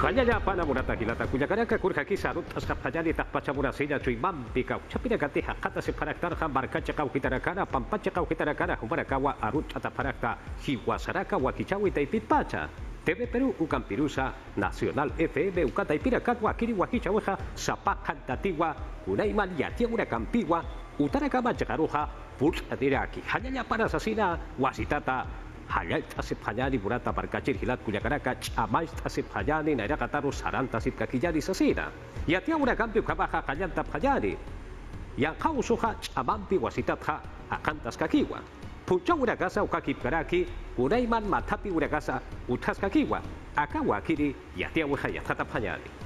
Hanyanya pana murata kilata kuya karaka kurha kisarut askap hajani tak pacha murasenya cuy mampi kau capina ganti hakata se paraktar hambar kaca kau kitarakana pampacha kau kitarakana humara kawa arut ata parakta hiwasaraka wakichawi taipit pacha. TV Peru ukan pirusa Nasional FM ukata ipirakat wakiri wakichaweha sapakan tatiwa unaiman yatia una kampiwa utara kama jakaruha purs adiraki hanyanya para sasina wasitata Hayat tasip hanyani burata barkacir hilat kuyakaraka amais tasip hanyani naira kataru saran tasip kakijani sasina. Yatia una kampi kabaha kanyantap hanyani. Yang kau suha amampi wasitatha akantas kakiwa. Pucha una kasa ukakip karaki unaiman matapi una kasa utas kakiwa. Akawa kiri yatia una yathatap hanyani.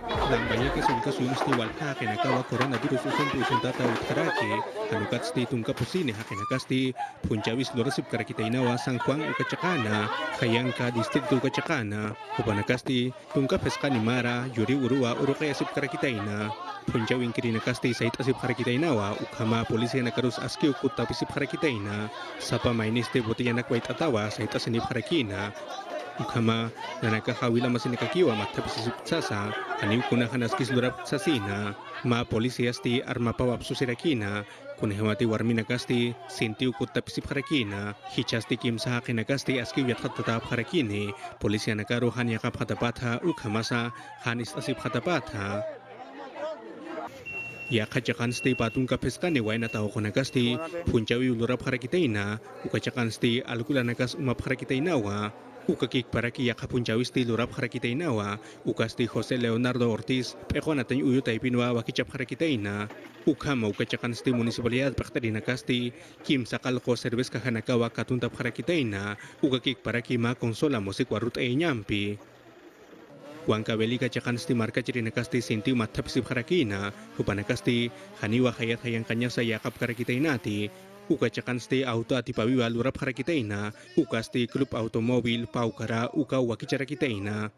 Banyak kasus di walha kenakawa coronavirus usun usun tata utkarake hanukat sti tungka pusine hakenakasti puncawis lorasip karakita inawa sangkwang ukacakana kayangka distriktu ukacakana upanakasti tungka peskani mara yuri urua urukaya sip karakita ina puncawing kirinakasti sait asip karakita inawa ukama polisi nakarus aski ukut tapi sip karakita ina sapa mainiste botiya nakwait atawa sait asanip karakina ukama nanaka hawila masini kakiwa matapis sasa ani kuna hanaskis durap sasina ma polisi asti arma pawap susirakina kuna hawati warmina kasti sinti ukut tapisip harakina hichasti kim sa kinakasti aski wiat tatap harakini polisi anakaru han yakap hatapatha ukama sa hanis asip hatapatha ya kacakan sti patung kapeskane waina tahu konakasti puncawi ulurap harakitaina ukacakan sti alkulanakas umap harakitaina wa ukakik paraki yakapunchawis ti lurap harakitainawa ukasti Jose Leonardo Ortiz pekonatan uyu taipinwa wakicap harakitaina ukama ukacakan sti municipalidad paktarina kasti kim sakal ko serbes kahanakawa katuntap harakitaina ukakik paraki ma konsola musik warut ay nyampi Wangkabeli kacakan sti marka cirina kasti sinti matapsip harakina upanakasti haniwa hayat hayang kanya sa yakap harakitainati ukacakan sti auto ati pawiwa lurap harakitaina ukasti klub automobil paukara uka wakicara kitaina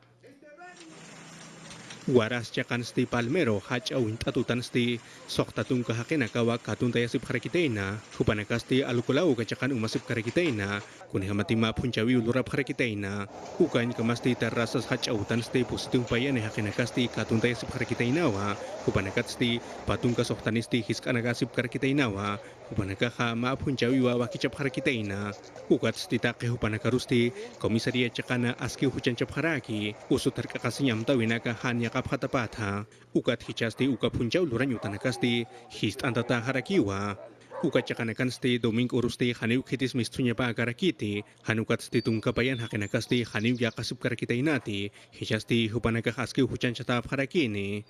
waras cakan sti palmero hach awin tatutan sti sok tatung kahakena kawa katun tayasip harakitaina upanakasti alukulau kacakan umasip harakitaina kuni hamatima puncawi lurap harakitaina ukan kamasti terrasas hach awutan sti pusitung payane hakena kasti katun tayasip harakitaina wa upanakat sti patung kasoktanisti hiskanakasip harakitaina wa upanakaha ma puncawi wa wakicap harakitaina ukat sti take upanakarusti komisaria cakana aski hucancap haraki usut harkakasinyam tawinaka hanya hatapatha ukat hichasti uka puncaw luran yutanakasti hist antata harakiwa ukat cakanakan sti doming urusti haniw kitis mistunya pa agarakiti hanukat sti tungkapayan hakenakasti haniw yakasup karakita inati hichasti hupanaka haski huchan chatap harakini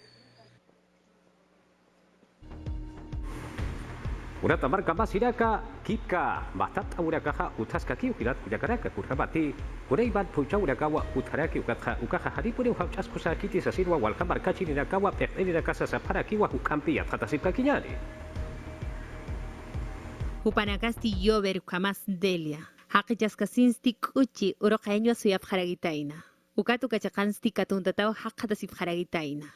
Una tamar kama siraka kika matat amura kaha utas kaki ukilat kujakaraka kurhabati kuraiban pucha ura kawa utharaki ukaha haripure uhauchas kusakiti sasirwa walkamar kachi ni nakawa pekni nakasa saparaki wa hukampi athatasip kakinyani Hupanakasti yober ukamas delia haqichas kasinsti kuchi uroqaño suyap haragitaina ukatu kachakansti katuntatao haqqatasip haragitaina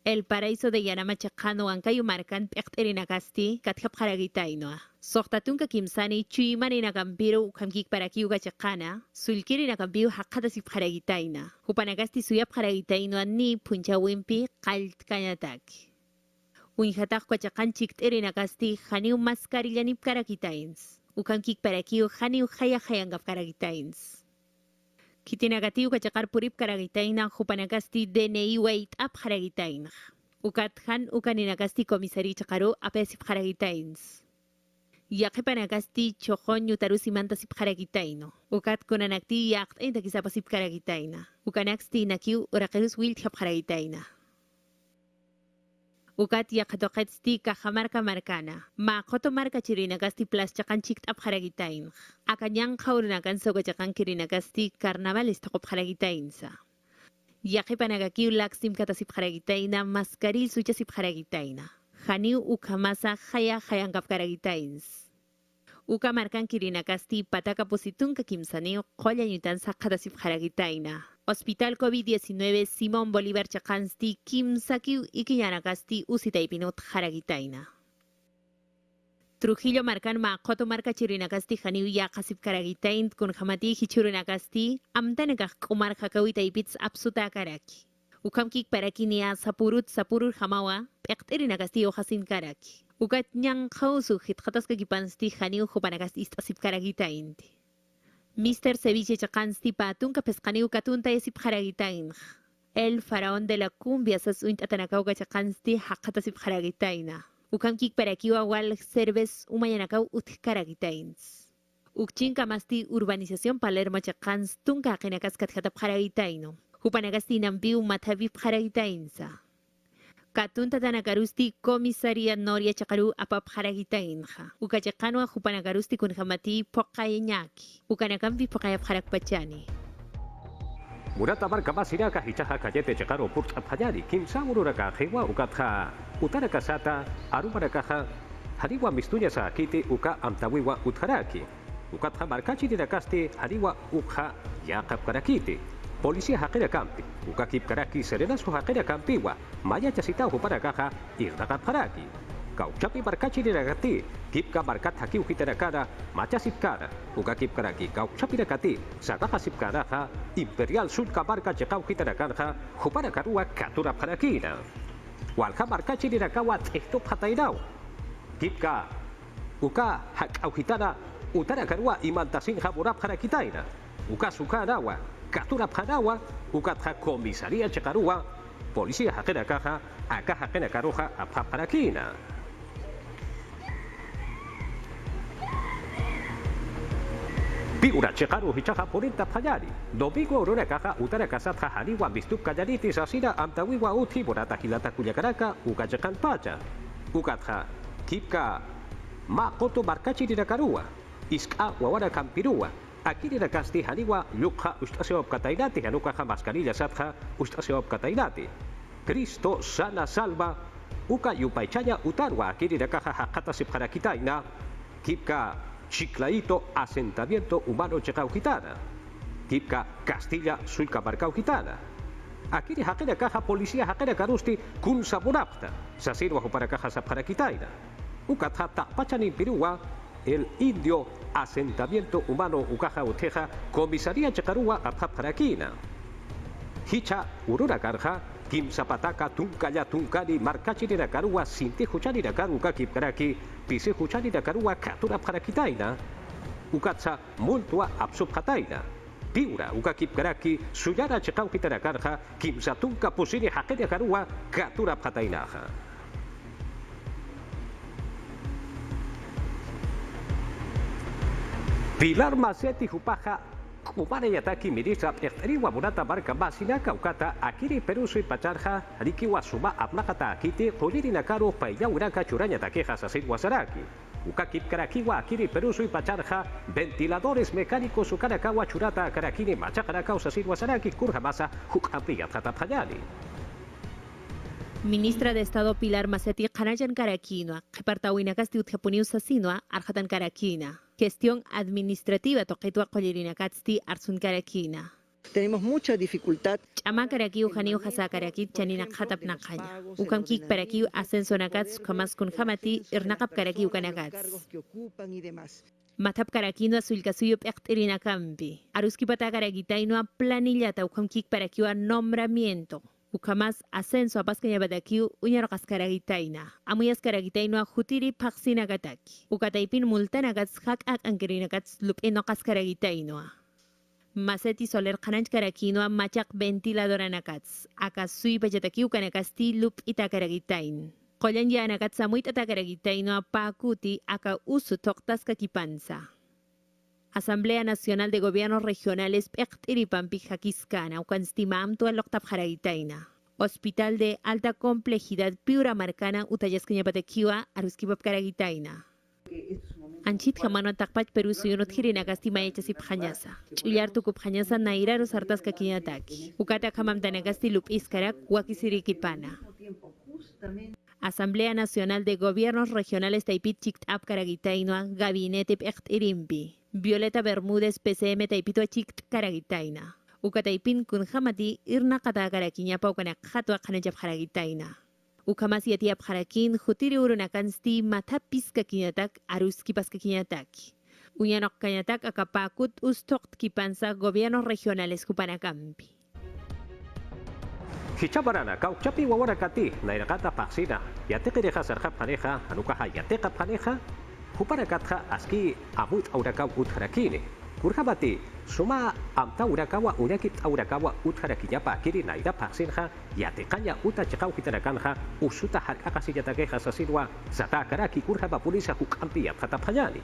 El paraíso de Yanamachacano Ancayo Marcan Pecterinacasti, Kathap Haragitainoa. Sohtatunka Kimsani, Chuimanina Campiro, Kamkik Parakiuga Chacana, Sulkirina Campiu Hakatasip Haragitaina, Hupanagasti Suyap Haragitainoa ni Punchawimpi, Kalt Kanataki. Unhatak Quachacan Chicterinacasti, Haniu Mascarillanip Karakitains, Ukamkik Parakiu, Haniu Haya Hayangap Karakitains. Kitinagatiu kachakar purip karagitaina hupanagasti DNI wait up haragitaina. Ukathan ukaninagasti komisari chakaru apesip haragitains. Yakepanagasti chojon yutarusimanta sip haragitaino. Ukat konanakti yakt entakisapasip karagitaina. Ukanaksti nakiu urakerus wilt hap haragitaina. Ukat yakatoketsti kahamarka markana. Ma koto marka chirinagasti plus chakan chikt ap haragitain. Akanyang kaurinakan soga chakan kirinagasti carnaval istakop haragitainsa. Yakipanagakiu laksim katasip haragitaina maskaril suchasip haragitaina. Haniu ukamasa haya hayangap haragitains. Uka markan kirinagasti pataka positun kakimsaneo kolla yutan sakatasip haragitaina. Hospital COVID-19 Simón Bolívar Chakansti Kim Sakiu Ikiyanakasti Usitaipinot Haragitaina. Trujillo marcan ma koto marca chirinakasti janiu ya kasip karagitain kun jamati hichurinakasti amtanekak kumar kakawita ipits apsuta karaki. Ukamkik parakinia sapurur hamawa pektirinakasti ojasin karaki. Ukat nyang kausu hitkatas kakipansti janiu jupanakasti istasip karagitain. Mr. Ceviche chakansti patunka pescaniu katunta esip karagitain. El faraón de la cumbia sasuint atanakauga chakansti hakatasip karagitaina. Ukamkik parakiwa wal cerves umayanakau utkaragitains. Ukchinka masti urbanización Palermo chakans tunka kenakas katjatap karagitaino. Hupanagasti nampiu matavi karagitainsa. Katunta tanakarusti komisaria noria chakaru apap karagitainja. Ukachakanwa hupanagarusti kunjamati pokayenyaki. Ukanakampi pokayap karakpachani. Murata marka masiraka hichaha kayete chakaro purt apayari kimsa ururaka hewa ukatha utaraka sata arumaraka hariwa mistunya sa kiti uka amtawiwa utharaki ukatha markachi dirakasti hariwa ukha yakap karakiti polisia hakira kampi ukakip karaki serena su hakira kampiwa maya chasita uparakaha irdakat haraki kau capi markachi dirakati kipka markat haki ukitarakara macha sipkara ukakip karaki kau capi dirakati sakaha sipkara imperial sulka marka chekau ukitarakara uparakarua katura parakina walha markachi dirakawa tehto patainau kipka uka hak ukitara utarakarua imantasin habura parakitaina uka sukarawa katura panawa ukatha komisaria chekarua polisia hakira kaha aka hakena karoja apaparakina. Piura chekaru hichaha porinta payari. Domingo aurora caja utara casata hariwa bistup kayaritis asira amtawiwa uti borata hilata kuyakaraka ukachakan pacha. Ukatha kipka ma koto markachi dirakarua. Iska wawara kampirua. Aquí dirakasti hariwa lukha ustaseop katainati hanukaha mascarilla satha ustaseop katainati. Cristo sana salva uka yupaichaya utarwa aquí dirakaha hakata sipharakitaina. Kipka Chiclaito, asentamiento humano checauquitana. Kipka, Castilla, Suica, Marcauquitana. Aquí de Jaquera Caja, Policía Jaquera Carusti, Kun Sabonapta, Sasirwa para Caja Saparaquitaina. Ucatata, Pachani, Pirúa, el indio, asentamiento humano Ucaja Uteja, Comisaría Chacarúa, Apaparaquina. Hicha, Urura Carja, Kim Zapataca, Tuncaya, Tuncani, Marcachi de Carúa, Sinti Juchani de Caruca, Kipkaraki, Pisi Juchani de Carúa, Catura Parakitaina, Ukatsa, Multua, Absubhataina, Piura, Uka Kipkaraki, Suyara Chekauquita de Carja, Kim Satunca, Pusini, Jaque de Carúa, Catura Patainaja. Pilar Macetti Jupaja, Kumare Yataki Mirisa, Eriwa Murata Marca Basinaka, Ukata, Akiri Peruso y Pacharja, Rikiwa Suma, Apnakata Akiti, Poliri Nakaro, Paya Uraka, Churaña Takeja, Sasid Wasaraki, Ukakip Karakiwa, Akiri Peruso y Pacharja, ventiladores mecánicos, Ukarakawa, Churata, Karakini, Machakaraka, Sasid Wasaraki, Kurhamasa, Hukampia, Tatapayani. Ministra de Estado Pilar Macetti Kanayan Karakina, Kepartawina Casti Utjapuniu Sasinua, Arjatan Karakina. Gestión administrativa Toquetua Colirina Katsti Arsun Karakina. Tenemos mucha dificultad. Chama Karakiu Janiu Hasa Karakit Chanina Hatap Nakaya. Ukamkik Parakiu Ascenso Nakats Kamas kun Hamati Irnakap Karakiu Kanakats. Matap Karakino Azulkasuyup Ekterina Kampi. Aruskipata Karakitaino planillata Ukamkik Parakiu nombramiento. Ukamas ascenso a Pascañabadakiu, Uñarocas Caragitaina, Amuyas Caragitaino, Jutiri Paxinagataki, Ukataipin Multanagats, Hak Ankirinagats, Lupinocas Caragitainoa. Macetti Soler Kanach Karakinoa, Machak Ventiladoranagats, Akasui Pachatakiu Kanakasti, Lup Itakaragatain. Koyan Yanagats, Amuit Atakaragitainoa, Pakuti, Aka Usu Toktas Kakipanza. Asamblea Nacional de Gobiernos Regionales Pectiripampi Jaquiscana, Ucanstimam, Tualoctap Jaragitaina. Hospital de Alta Complejidad Piura Marcana, Utayascañapatequiwa, Aruskipap Caragitaina. Anchit Jamano Takpach Perú Suyunot Hirinagasti Mayachasip Jañasa. Chuyar Tukup Jañasa Naira Rosartas Kakinataki. Ukata Kamam Tanagasti Lup Iskarak, Wakisirikipana. Asamblea Nacional de Gobiernos Regionales Taipit Chiktap Caragitainoa, Gabinete Pectirimpi. Violeta Bermúdez, PCM Taipito Chikt Caragitaina. Ukataipin kun Hamati, Irna Kata Karakiñapa Ukanak Hatua Kanajap Caragitaina. Ukamas yatiap harakin jutiri urunakansti mata piska kinyatak aruski paska kinyataki. Uyanok kanyatak akapakut ustok kipansa gobiernos regionales kupanakampi. Hichabarana, kauchapi wawarakati, nairakata paksina, yatekireja sarja pareja, anukaja yateka pareja, huparakatja aski amut aurakau utharakini. Kurjabati, suma amta urakawa unyakip aurakawa utharakinyapa kiri naira paksinja, yatekanya utachakau hitarakanja, usuta harkakasi yatakeja sasidwa, zatakaraki kurjaba pulisa hukampi yatjatapajani.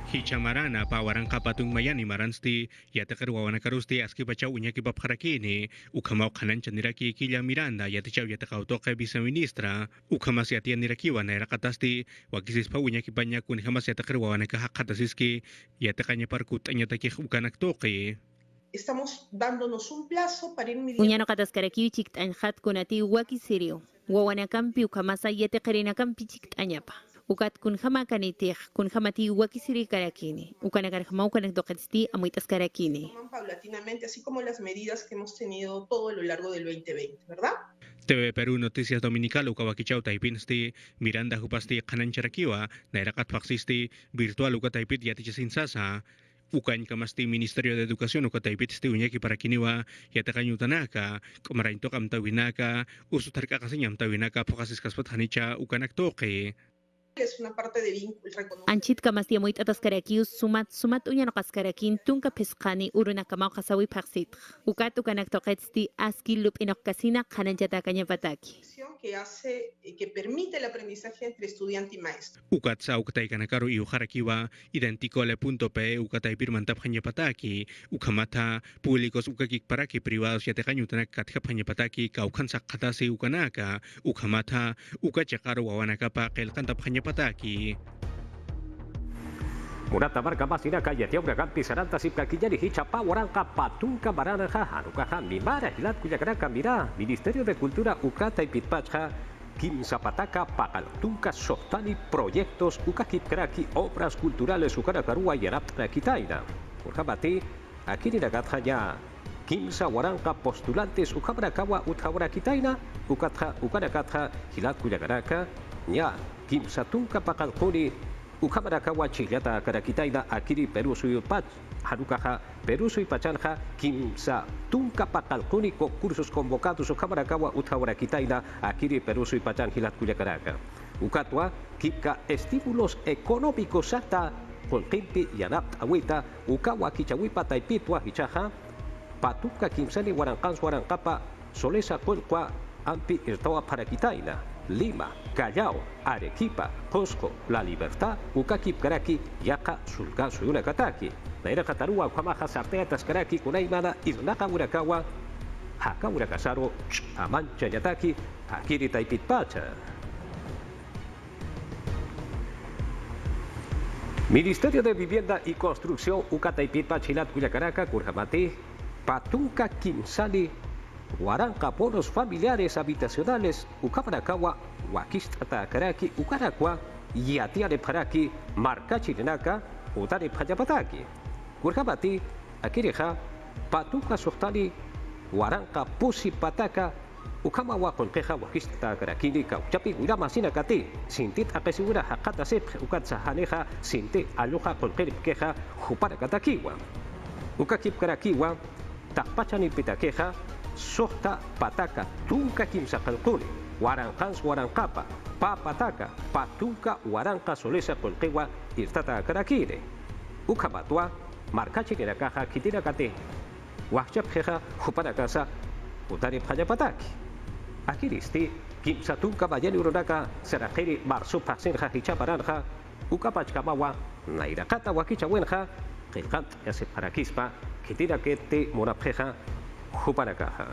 Hichamarana pawarang kapatung mayani maransti yatakar wawanakarusti aski baca unyaki babharakini ukamau kanan chandiraki kilya Miranda yatichau yatakautoke viceministra ukamas yatian nirakiwa nairakatasti wakisis pa unyaki banyak kun hamas yatakar wawanaka hakatasiski yatakanya parkut anyataki ukanak toke. Estamos dándonos un plazo para ir midiendo. Unyano kataskaraki chikt anjat kunati waki sirio. Wawanakampi ukamasa yatekarinakampi chikt anyapa. Ukat kun hama kanitih kun hamati wakisiri karakini ukanagar hama ukanak doketsti amuitas karakini Paulatinamente, así como las medidas que hemos tenido todo a lo largo del 2020, ¿verdad? TV Perú Noticias Dominical ukawakichau taipinsti Miranda hupasti kanancharakiwa nairakat paksisti virtual ukataipit yatichasin sasa ukan kamasti Ministerio de Educación ukataipitsti unyaki para kiniwa yatakanyutanaka komarainto kamtawinaka usutarka kasinyam tawinaka pokasis kaspat hanicha ukanak toke. Es una parte de vínculo. Anchit kamastia muit ataskarakius sumat unyano kaskarakin tunka pesqani uruna kamau kasawi paksit ukat ukanak toqetsti aski lup inokasina kananjata kanyapataki Que permite el aprendizaje entre estudiante y maestro. Ukat sa ukatay kanakaru iuharakiwa identicole.pe ukatay pirmantap hanyapataki ukamata públicos ukakik paraki privados yatekanyutanak katkap hanyapataki kaukan sakatasi ukanaka ukamata ukachakaru wawanakapa kelkantap hanyapataki. Murata marca masina kaya tiaura kampi saranta sipka kijani hichapa waranka patunka baranaja hanukaja mimara hilat kuyakaraka mira Ministerio de Cultura ukata y pitpacha kim zapataka pakaltunka sohtani proyectos ukakipkraki obras culturales ukarakarua yaraptra kitaina urjabati akini nagatja ya kimsa waranka postulantes ukabrakawa uthawra kitaina ukatja ukarakatja hilat kuyakaraka ya kimsa tunka pakalkuni Ukamarakawa chilyata karakitaina akiri Perú suyupach harukaja Perú suypachanja kimsa tunka pakalkuni concursos convocados ukamarakawa uthaurakitaina akiri Perú suypachan hilat kuyakaraka ukatwa kipka estímulos económicos sata kolkimpi yanap awita ukawa kichawipa taipitwa hichaja patuka kimsani warankans warankapa solesa kolkwa ampi irtawa parakitaina Lima, Callao, Arequipa, Cusco, La Libertad, Ukakip Karaki, Yaka, Sulka, Suyuna Kataki, Naira Katarua, Kwamaja, Sartea, Taskaraki, Kunaimana, Iznaka Urakawa, Haka Urakasaro, Amancha Yataki, Akiri Taipitpacha. Ministerio de Vivienda y Construcción, Ukataipitpa, Chilat, Cuyacaraka, Kurjamati, Patunka, Kimsali, Waranka bonos familiares habitacionales ukamarakawa wakistata karaki ukarakwa yatiare paraki markachirinaka utare payapataki kurjabati akiriha patuka sohtali waranka pusi pataka ukamawa konkeja wakistata karakini kauchapi uramasina kati sintit apesigura hakata sep ukatsa haneja sinte aloja konkeripkeja huparakatakiwa ukakip karakiwa tapachani pitakeja Sohta pataka tunka kimsa kalkuni warankans warankapa pa pataka patunka waranka solesa kolkewa irtata karakine ukamatwa markachini nakaja kitira kate wahchap jeja huparakasa utari payapataki akiristi kimsa tunka bayani uronaka serakiri marsu paksinja hichaparanja ukapachkamawa nairakata wakichawenja qilqant yaseparakispa kitira kete morapjeja Huparakaja.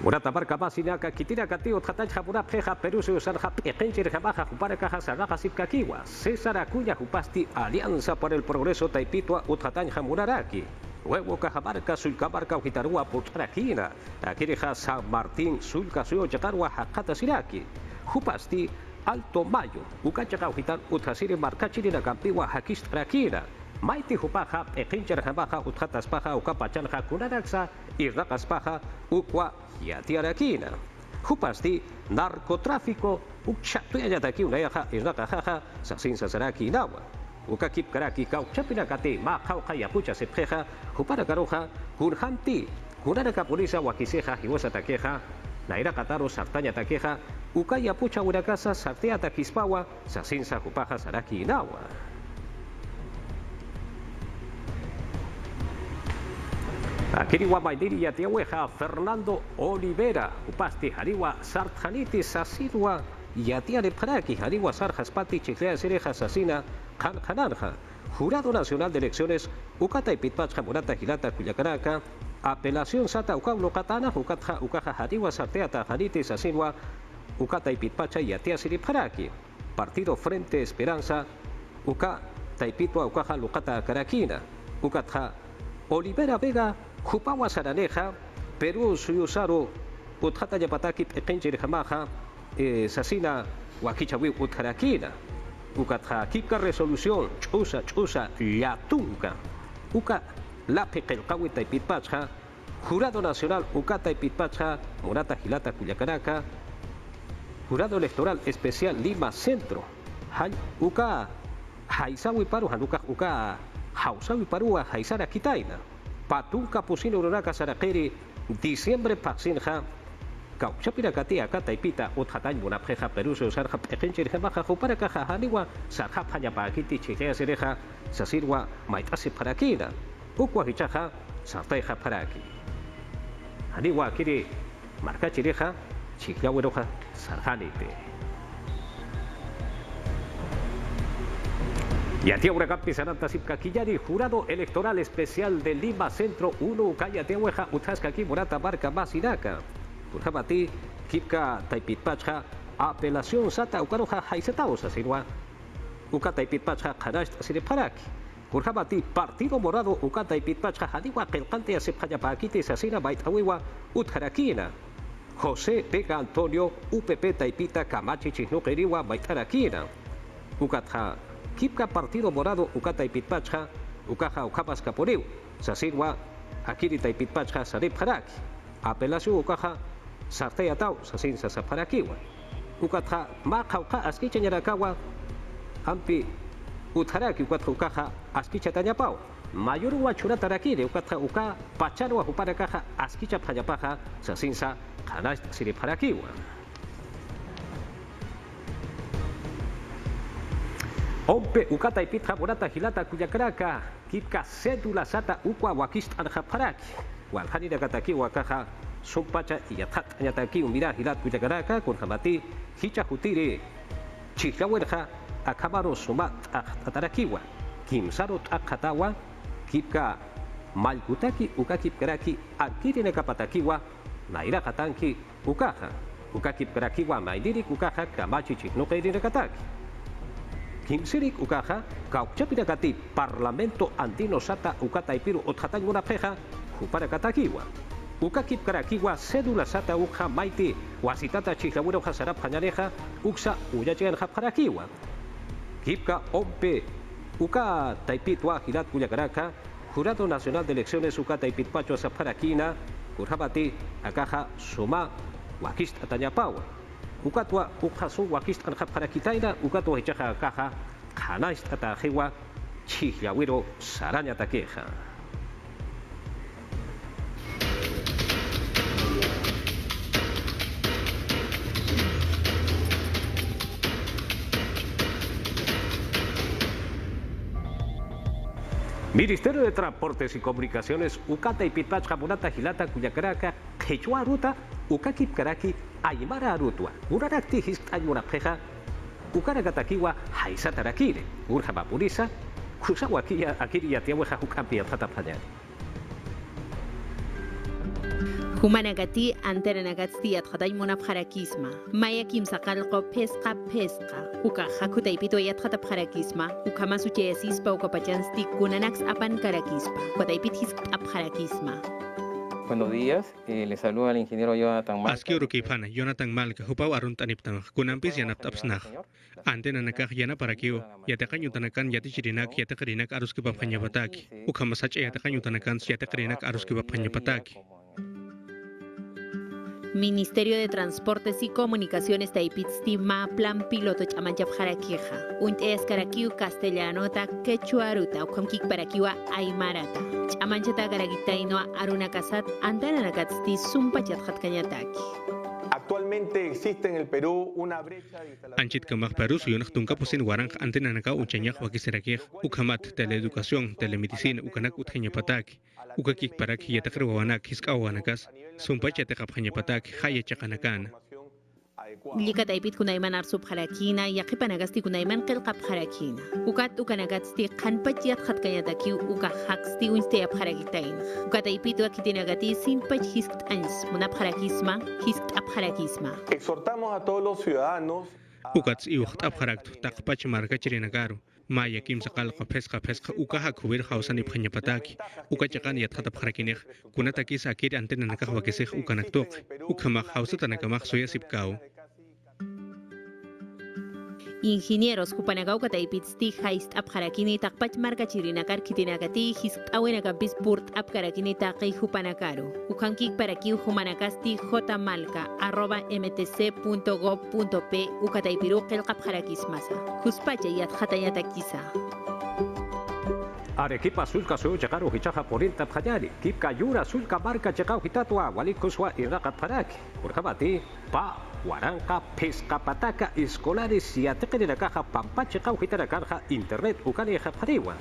Murata marca masinaka kitira katio tratach japura preja Perú se usar jap ekenchir jabaja huparakaja saraja sipkakiwa César Acuña jupasti Alianza por el Progreso Taipitua utratach jamuraraki Huevo Cajamarca, Sulcamarca, Ujitarua, Putrakina, Akirija, San Martín, Sulca, Suyo, Yacarua, Hakata, Siraki, Jupasti Alto Mayo, Ukacha Ujitan, Utasiri Marcachiri na Campiwa Hakist Rakira. Maiti Jupaja, Ekincher Jamaja, Utjatas Paja, Ukapachanja, Kunaraxa, Irrakas Paja, Ukwa, Yatiarakina. Jupasti, narcotráfico, Ukchatuayataki, Unayaja, Irrakajaja, Sasin Sasaraki, Nawa. Ukakip Karaki, Kauchapinakate, Ma Kaukayapucha Sepjeja, Jupara Garoja, Kurhanti, Kunaraka Purisa, Wakiseja, Hiwasa Takeja, Naira Kataro, Sartaña Takeja, Ukayapucha Urakasa, Sartea Takispawa, Sasin Sajupaja, Saraki, Nawa. Akiriwa Maidiri Yatiaweja, Fernando Olivera, Upasti Hariwa, Sartjaniti, Sasirwa, Yatiare Praki, Hariwa Sarjaspati, Chiclea Sereja, Sasina, Hananja, Jurado Nacional de Elecciones, Ukata y Pitpacha, Murata, Gilata, Cuyacaraca, Apelación Sata, Ukablo Katana, Ukatja, Ukaja, Hariwa, Sartea, Tajaniti, Sasinwa, Ukata y Pitpacha, Yatia Siriparaki, Partido Frente Esperanza, Uka, Taipitwa, Ukaja, Lukata, Karakina, Ukatja, Olivera Vega, Jupawa Saraneja, Perú Suyusaro, Utjata Yapataki, Penjir Jamaja, Sasina, Wakichawi, Utjarakina, Ukatja, Kipka Resolución, Chusa, Yatunga, Uka, Lape, Kelkawita y Pitpacha, Jurado Nacional, Ukata y Pitpacha, Morata, Gilata, Cuyacaraca, Jurado Electoral Especial Lima Centro, Uka, Haisawi Paru, Hanuka, Uka, Hausawi Parua, Haisara Kitaina, Patunca Pusino Urunaka Sarakeri, Diciembre Paxinja, Kauchapira Katia, Kataipita, Utjatay, Munapjeja, Peruso, Sarja, Ejenchir, Gemaja, Juparakaja, Haniwa, Sarja, Payapakiti, Chilea Sereja, Sasirwa, Maitasi Parakina, Ukwa Hichaja, Sarteja Paraki. Haniwa Kiri, Marcachireja, Chiclaueroja, Sarjanite. Yatia Uracapi Saranta Sipcaquillari, Jurado Electoral Especial de Lima Centro 1, Ucaya Tehueja, Utascaqui, Morata, Barca, Masinaca. Urjabati, Kipka, Taipitpacha, Apelación Sata, Ucaroja, Haisetao, Sasirwa, Uca Taipitpacha, Hanash, Siriparaki. Urjabati, Partido Morado, Uca Taipitpacha, Haniwa, Kelcante, Asepjayapaquiti, Sasina, Baitawiwa, Utjarakina. José Vega Antonio, UPP Taipita, Camachi, Chihnuqueriwa, Baitarakina. Ucatja. Kipka Partido Morado, Ukata y Pitpacha, Ukaja, Ukapas Caporiu, Sasirwa, Akirita y Pitpacha, Sarip Haraki, Apelación Ukaja, Sartea Tau, Sasin Sasaparakiwa, Ukatja, Makauka, Askicha Yarakawa, Ampi, Utharaki, Ukatja Ukaja, Askicha Tanyapau, Mayorua Churatarakiri, Ukatja Uka, Pacharua Uparakaja, Askicha Payapaja, Sasinsa, Hanash Sirip Harakiwa. Ompe Ukata y Pitra Morata Gilata Cuyacaraca, Kipka Cédula Sata Ukwa Wakist Anjaparaki, Walhani de Kataki Wakaja, Sumpacha y Yatat Yataki, Umira Gilat Cuyacaraca, con Hamati, Hicha Jutiri, Chicawerja, Akamaro Sumat Atarakiwa, Kimsarot Akatawa, Kipka Malkutaki, Ukakip Karaki, Akirine Kapatakiwa, Naira Katanki, Ukaja, Ukakip Karakiwa, Maidiri Ukaja, Kamachi Chiknukerine Kataki. Kimsirik Ukaja, Kauchapinakati, Parlamento Andino Sata, Ukata y Piru, Otjatang Unapeja, Juparakatakiwa. Ukakip Karakiwa, Cédula Sata Uja Maiti, Wasitata Chihawero Hasarap Hañareja, Uxa Uyachen Japarakiwa. Kipka Ompe, Uka Taipitwa, Gilat Cuyacaraca, Jurado Nacional de Elecciones, Ukata y Pitpacho Zaparakina, Urjabati, Akaja, Suma, Wakist Atañapawa. Ukatwa Ukhasu Wakist Anjaparakitaina, Ukatwa Hichaja Kaja, Hanash Atajewa, Chihawiro Saraña Taqueja. Ministerio de Transportes y Comunicaciones, Ukata y Pitpacha, Munata, Gilata, Cuyacaraca, Quechua Ruta, Ukakip Karaki, Aymara Arutua, Urarakti Histayunapeja, Ukaragatakiwa, Haisatarakire, Urjabapurisa, Kusawakia, Akiri Yatiaweja, Ukampi, Tatapanyani. Humanagati anteranagati athaday monapharakisma. Maya kimsakalqo pesqa. Uka hakutaipito yathatapharakisma. Ukamasuchesispa ukapachansti kunanax apan karakispa. Kotaipit his apharakisma. Buenos días, le saluda al ingeniero Jonathan Malca. Aski urukipana Jonathan Malca hupaw arun taniptang kunampis yanap tapsnah. Antena nakah yana parakiu yatakan yutanakan yati chirinak yatakrinak arus kibab hanyapataki. Ukamasach yatakan yutanakan yatakrinak arus kibab hanyapataki. Ministerio de Transportes y Comunicaciones Taipitsti ma plan piloto chamanchap jaraquija. Unt escaraquiu castellanota quechuaruta o comquic paraquiua aymarata. Chamanchata garagitaino aruna casat antana nakatsti sumpachat hatkañataki. Actualmente existe en el Perú una brecha de instalación. Anchit kamak Perú suyunak tungka pusin warang antena naka uchañak wakisirakij. Ukamat teleeducación, telemedicina ukanak uthanyapataki. Ukakik parak yatakriwawanak hiskawanakas. Sumpach yatakap hanyapataki hayachakanakan. Lika taipit kunayman arsub harakina, yaqipanagasti kunayman qilqap harakina. Ukat ukanagasti qanpach yat khatkayataki uka haqsti unsteyap harakitain. Ukat taipit wakitinagati sinpach hiskt ans, munap harakisma, hiskt ap harakisma. Exhortamos a todos los ciudadanos Ukats iwacht ap haraktu taqpach marka chirinagaru. Maya kim sakal pesca uka hakubir hausan ipanyapataki. Uka chakan yat hatap harakinih. Kunataki sakir antena nakah wakisih ukanaktok. Ukamak hausatanakamah soya sipkau. Ingenieros kupanagaw kataipitsti haist ap harakini takpach marka chirinakar kitinagati hisk awenakampis burt ap karakini taqi hupanakaru. Ukankik parakiu humanakasti jmalka@mtc.gov.p ukataipiru qilqap harakismasa. Kuspacha yat hatayatakisa. Arequipa sulka su chakaru hichaja porinta pjayari. Kipka yura sulka marca chakau hitatua walikuswa irraqat paraki. Urkabati pa waranqa pesca pataka escolares y ateqinakaja pampache qau hitarakarja internet ukaneja pariwa.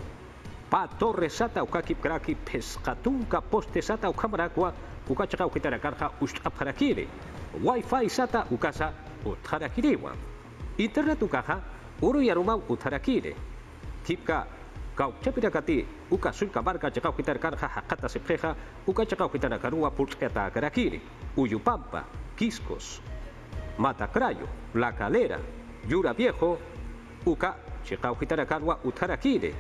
Pa torre sata ukakip kraki pescatunka poste sata ukamrakwa ukachaqau hitarakarja ushqa parakire. Wi-Fi sata ukasa utharakiriwa. Internet ukaja uru yarumau utharakire. Kipka kau chapirakati uka sulka marca chakau hitarakarja haqata sepjeja ukachaqau hitarakarua pulsqeta karakiri. Uyupampa, Quiscos, Matacrayo, La Calera, Yura Viejo, Uka, Chicao Hitarakarwa, Utarakire,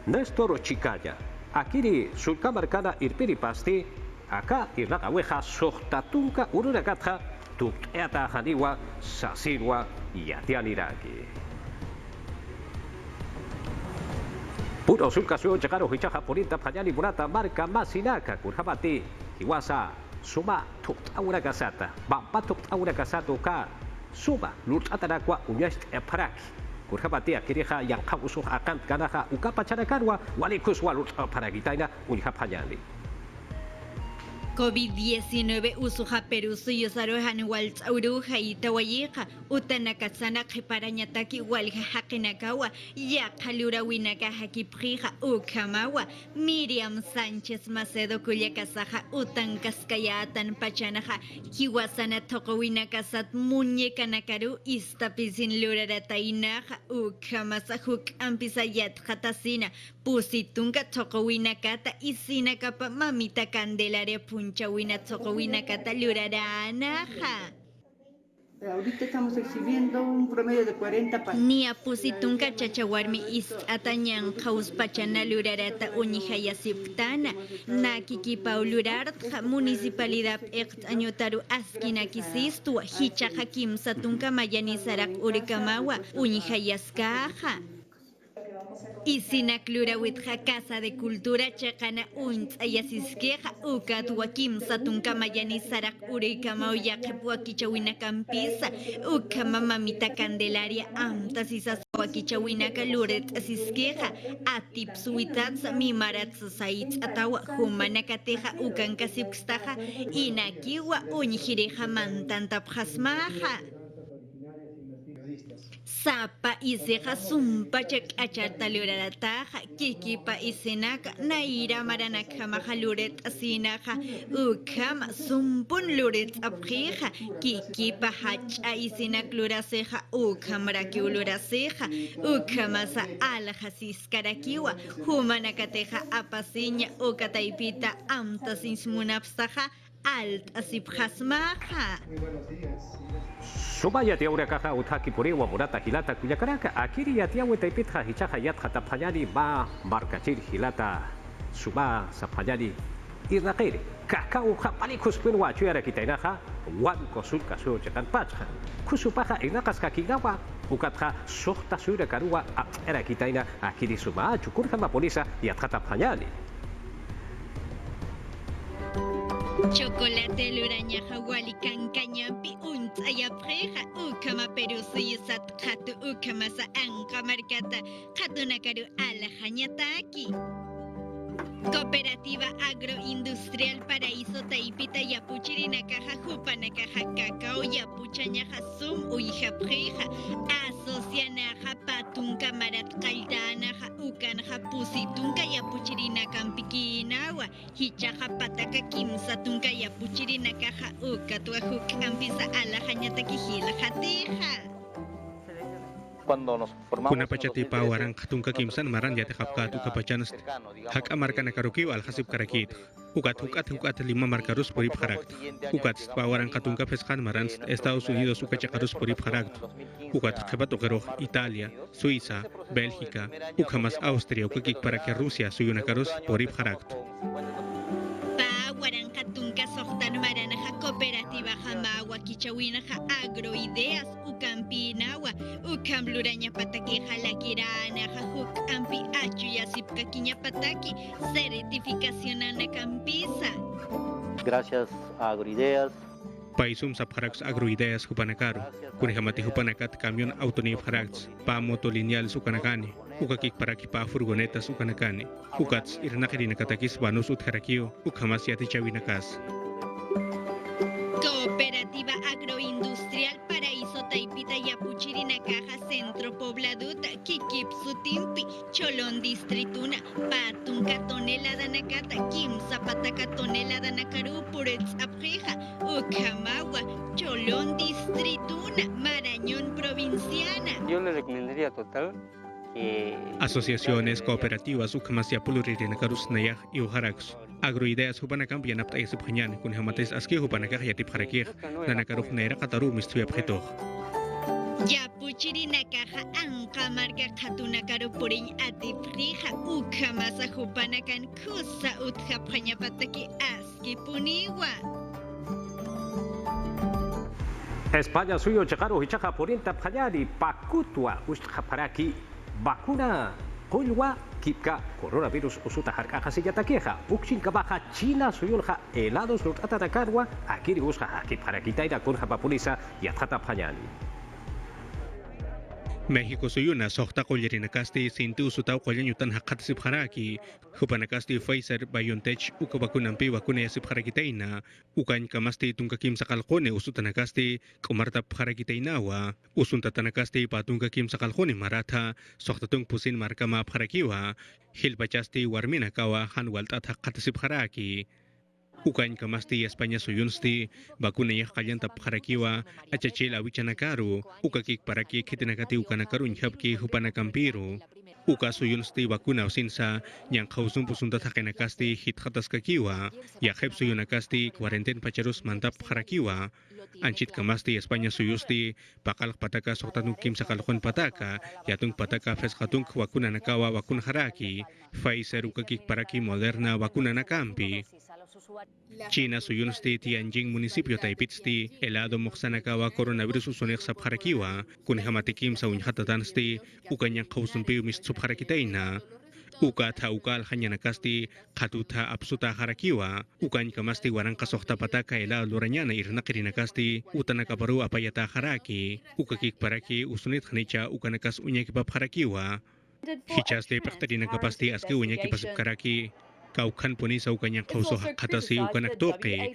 Néstor Chicaya, Akiri, Sulcamarcana, Irpiripasti, Acá, Irragaweja, Sohtatunka, Urunakatja, Tukteata, Janiwa, Sasirwa y Atianiraki. Puro Sulcasio, Chacaro, Hichaja, Porinta, Payani, Murata, Marca, Masinaka, Kurjabati, Iwasa, Suma tukt aura kasata, bapa tukt aura kasato ka, suma lut atarakwa unyast paraki. Kurhabatia kiriha yang kausuh akan kanaha ukapacharakarwa walikus walut paragitaina unhapanyali. COVID-19 usuha Perú suyusarohan waltz auruja y tawayiqa utanakasana qhiparanyataki walja haqinakawa yaqalura winaka hakiprija ukamawa Miriam Sánchez Macedo kullakasaja utankaskayatan pachanaja kiwasana toqowinakasat muñekanakaru istapisin luraratainaja ukamasa huk ampisayat qatasina pusitunka toqowinakata isinakapa mamita Candelaria Punchawina Tokowina Cataluraranaja. Ahorita estamos exhibiendo un promedio de 40 páginas. Nia pusitunka chachawarmi is atañan qauspachana lurarata unijayasiptana. Nakiki paulurar municipalidad añotaru askinakisistua hichaja kimsatunka mayanisarak urikamawa unijayaskaja. Isinaklura witja Casa de Cultura chaqana untz ayasisqueja ukat wakim satunka mayani sarak urikama uyaqip wakichawina kampisa ukama mamita Candelaria amtas isas wakichawinaka luret asisqueja atip suitats mimarats saits atawa humanakateja ukankasipstaja inakiwa unjireja mantantapjasmaja. Sapa iseja sumpa chak acharta lurarataja kikipa isenaka naira maranakamaja luret asinaja ukama sumpun luret abjeja kikipa hacha isinak luraseja ukamraki luraseja ukamasa alajasiskarakiwa humanakateja apasiña ukataipita amtasinsmunapsaja alt asipjasmaja. Sumaya tiaura kaha uthaki puriwa murata hilata kuyakaraka akiri ya tiawe taipitha hichaha yat hatapanyani ma markachir hilata suma sapanyani irnaqiri kakao palikus pinwa chuyara kitainaha wan kosul kasu cekan pacha kusupaha inakas kakinawa ukatha sohta sura karua era kitaina akiri suma chukur kama polisa yatkata panyali Chocolate luraña hawali kankanyampi untaya preja ukama peru suyusat khatu ukama sa anka markata khatunakaru alajanyataki. Cooperativa Agroindustrial Paraíso Taipita Yapuchirina Caja Jupana Caja Cacao Yapuchaña Sum Uija Preja Asocianaja Patunca Marat Caldanaja Ucanja Pusitunca Yapuchirina Campikinawa Hichaja Pataka Kimsa Tunca Yapuchirina Caja Ucatuajuk Campisa Alajañata Kijila Jateja. Kuna pachati pawarang katungka kimsan maran yate kapkatu kapachanas hak amarka nakarukiw al hasib karakit hukat 5 markarus purip harakt hukat pawarang katungka peskan maran Estados Unidos ukachakarus purip harakt hukat kebat okeroj Italia Suiza Bélgica ukamas Austria ukakik para que Rusia suyunakarus purip harakt pawarang katungka sohtan maranaja cooperativa jamawa kichawinaja agroideas ukampinawa ukamluraña pataki jalakirana huk ampi achu yasipka kiña pataki certificación ana campisa. Gracias a Agroideas. Paisum sapharaks agroideas hupanakaru kunhamati hupanakat camión autonif haraks pa motolineal sukanakani ukakik paraki pa furgonetas ukanakani ukats irnakirina katakis banus utharakio ukhamas yati chawinakas. Cooperativa Agroindustrial Paraíso Taipita Yapuchirina Caja Centro Pobladuta Kikip Sutimpi Cholón Distrituna Patunca tonelada nakata Kimsa Pataka tonelada nakaru Purets Apreja Ucamawa Cholón Distrituna Marañón Provinciana. Yo le recomendaría total que Asociaciones cooperativas ukhamasya puluririnakarus nayah iuharaks agroideas hupanakam yanapta isiphanyan kunhamates aski hupanakah yatip harakih nanakaruh naira kataru mistuya phetoj Yapuchirina Caja Anka Marca Katunakaru Purin Atiprija Ukamasa Hupanakan Kusa Utjapanya Pataki Aski Puniwa. España suyo chakaru hichaka porinta phanyali pakutua ustaparaki vacuna Kulwa kipka coronavirus usuta harka hasilla takeja uksin kabaja China suyulja helados los atatakarwa akiri usja hakip harakitaira kurja papulisa yathata phanyali México suyuna sohta qollerinakasti sintu usutaw qollanyutan haqqat sibharaki hupanakasti Pfizer BioNTech ukabakunampi vacuna yasibharakitaina ukan kamasti tunkakim sakalqone usutanakasti qomarta bharakitainawa usuntatanakasti patunkakim sakalqone maratha sohtatung pusin markama bharakiwa hilpachasti warminakawa hanwaltat haqqat sibharaki ukan kamasti España suyunsti vacuna yah kallanta bharakiwa achachil awichanakaru ukakik paraki kitinakati ukanakaru nyhabki hupanakampiro uka suyunsti vacuna usinsa yang khawsum pusunta thakenakasti hitkhataskakiwa yakheb suyunakasti quarenten pacharus mantap bharakiwa anchit kamasti España suyusti pakal pataka sohtanung kim sakalkhon pataka yatung pataka feshatung vacuna nakawa vacuna haraki Pfizer ukakik paraki Moderna vacuna nakampi China suyunsti Tianjin municipio Taipitsti helado moxanakawa coronavirus usonek sabharakiwa kunhamatikim sa unhatatansti ukanyang khawsumpi mistsubharakitaina uka tha ukal hanyanakasti khatuta apsuta harakiwa ukan kamasti warang kasohta pataka ela luranyana irnakirinakasti utanakaparu apayata haraki ukakik paraki usunit khanicha ukanakas unyakipa harakiwa hichaste paktarinakapasti aski unyakipasipkaraki Kaukan puni sa ukanyang kauso hakatasi ukanak toke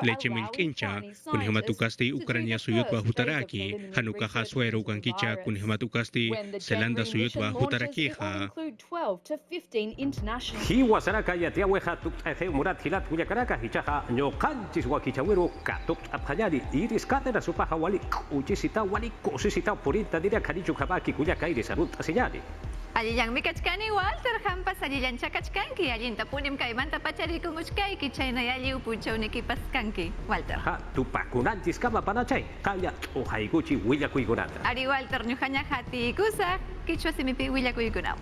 leche milkincha kunhimatukasti Ukrania suyut wa hutaraki hanuka haswero ukankicha kunhimatukasti Zelanda suyut wa hutarakiha Hiwa saraka yatia weja tuktafe murat hilat kuya karaka hichaha nyokanchis wa kichawero katuk apanyali iris katera supaha wali uchisita wali kosisita purinta diria kanichu kabaki kuya kairi sarut asinyali Aliyang mikachkani Walter hampas aliyan chakachkanki alin tapunim kay manta pachari kung uskay kichay na yali upunchaw ni kipaskanki Walter. Ha tupakunantis kama panachay kaya ohaiguchi willa kuigunata. Ari Walter nyuhanya hati kusa kichwa simipi willa kuigunam.